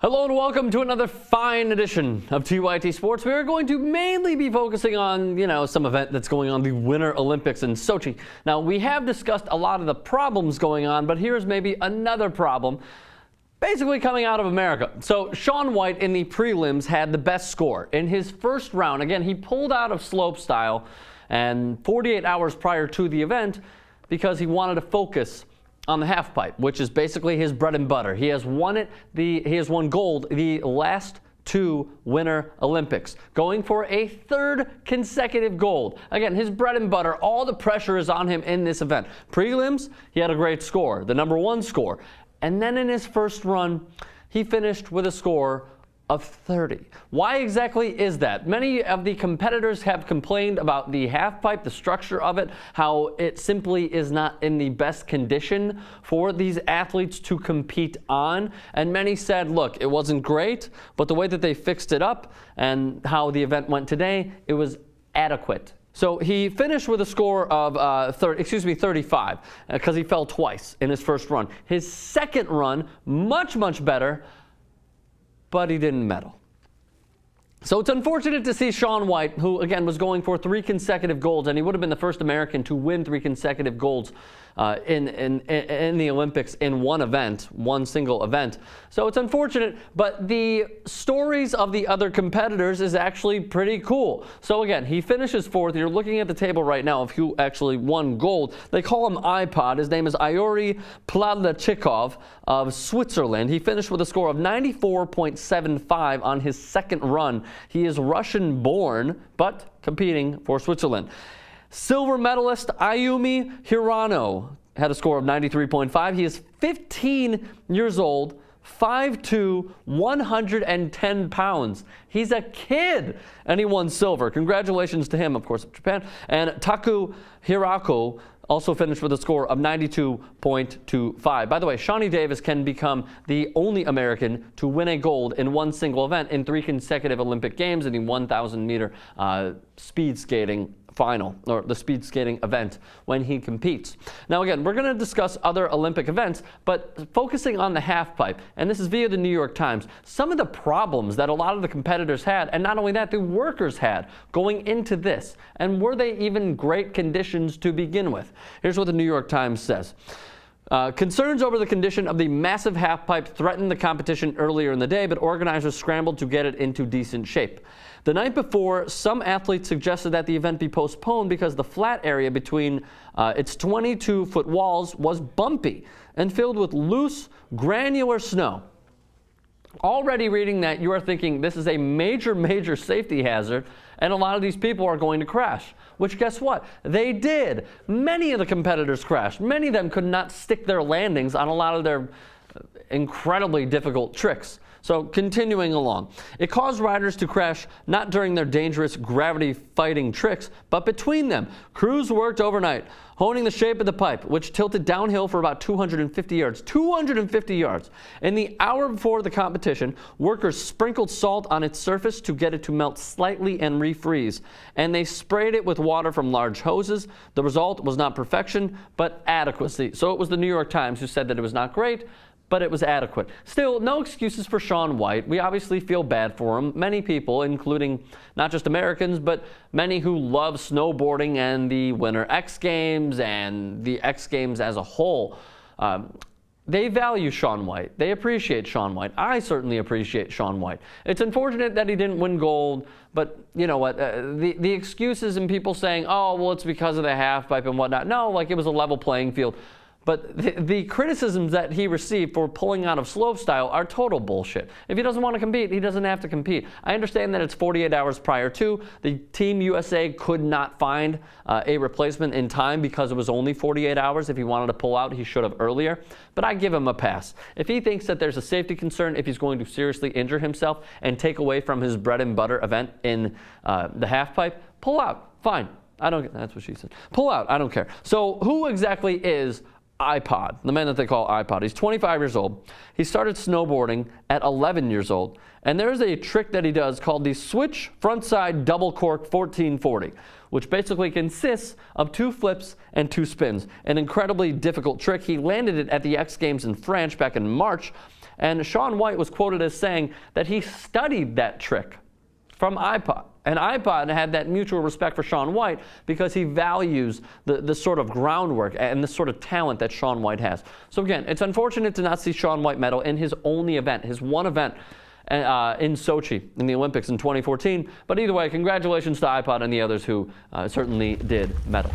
Hello and welcome to another fine edition of TYT Sports. We are going to mainly be focusing on, some event that's going on, the Winter Olympics in Sochi. Now, we have discussed a lot of the problems going on, but here's maybe another problem basically coming out of America. So Shaun White in the prelims had the best score. In his first round, again, he pulled out of slopestyle and 48 hours prior to the event because he wanted to focus on the half pipe, which is basically his bread and butter. He has won gold the last two Winter Olympics, going for a third consecutive gold. Again, his bread and butter, all the pressure is on him in this event. Prelims, he had a great score, the #1 score. And then in his first run, he finished with a score of 30. Why exactly is that? Many of the competitors have complained about the half pipe, the structure of it, how it simply is not in the best condition for these athletes to compete on. And many said, look, it wasn't great, but the way that they fixed it up and how the event went today, it was adequate. So he finished with a score of 35 because he fell twice in his first run. His second run, much better, but he didn't medal. So it's unfortunate to see Shaun White, who again was going for 3 consecutive golds, and he would have been the first American to win 3 consecutive golds in the Olympics in one single event. So it's unfortunate, but the stories of the other competitors is actually pretty cool. So again, he finishes 4th. You're looking at the table right now of who actually won gold. They call him iPod. His name is Iori Pladlachikov of Switzerland. He finished with a score of 94.75 on his second run. He is Russian-born, but competing for Switzerland. Silver medalist Ayumi Hirano had a score of 93.5. He is 15 years old, 5'2", 110 pounds. He's a kid, and he won silver. Congratulations to him, of course, of Japan. And Taku Hirako also finished with a score of 92.25. By the way, Shawnee Davis can become the only American to win a gold in one single event in 3 consecutive Olympic Games in the 1,000-meter speed skating final, or the speed skating event when he competes. Now again, we're going to discuss other Olympic events, but focusing on the half pipe, and this is via the New York Times, some of the problems that a lot of the competitors had, and not only that, the workers had going into this, and were they even great conditions to begin with? Here's what the New York Times says. Concerns over the condition of the massive half pipe threatened the competition earlier in the day, but organizers scrambled to get it into decent shape. The night before, some athletes suggested that the event be postponed because the flat area between its 22-foot walls was bumpy and filled with loose, granular snow. Already reading that, you are thinking this is a major safety hazard, and a lot of these people are going to crash. Which, guess what? They did. Many of the competitors crashed. Many of them could not stick their landings on a lot of their incredibly difficult tricks. So continuing along, it caused riders to crash not during their dangerous gravity-fighting tricks, but between them. Crews worked overnight, honing the shape of the pipe, which tilted downhill for about 250 yards. 250 yards. In the hour before the competition, workers sprinkled salt on its surface to get it to melt slightly and refreeze, and they sprayed it with water from large hoses. The result was not perfection, but adequacy. So it was the New York Times who said that it was not great, but it was adequate. Still, no excuses for Shaun White. We obviously feel bad for him. Many people, including not just Americans, but many who love snowboarding and the Winter X Games and the X Games as a whole, they value Shaun White. They appreciate Shaun White. I certainly appreciate Shaun White. It's unfortunate that he didn't win gold, but you know what? The excuses and people saying, oh, well, it's because of the half pipe and whatnot. No, like it was a level playing field. But the criticisms that he received for pulling out of slopestyle are total bullshit. If he doesn't want to compete, he doesn't have to compete. I understand that it's 48 hours prior to. The Team USA could not find a replacement in time because it was only 48 hours. If he wanted to pull out, he should have earlier. But I give him a pass. If he thinks that there's a safety concern, if he's going to seriously injure himself and take away from his bread and butter event in the half pipe, pull out. Fine. That's what she said. Pull out. I don't care. So who exactly is iPod, the man that they call iPod? He's 25 years old. He started snowboarding at 11 years old. And there's a trick that he does called the switch frontside double cork 1440, which basically consists of 2 flips and 2 spins. An incredibly difficult trick. He landed it at the X Games in France back in March. And Shaun White was quoted as saying that he studied that trick from iPod. And iPod had that mutual respect for Shaun White because he values the sort of groundwork and the sort of talent that Shaun White has. So again, it's unfortunate to not see Shaun White medal in his only event, his one event in Sochi in the Olympics in 2014. But either way, congratulations to iPod and the others who certainly did medal.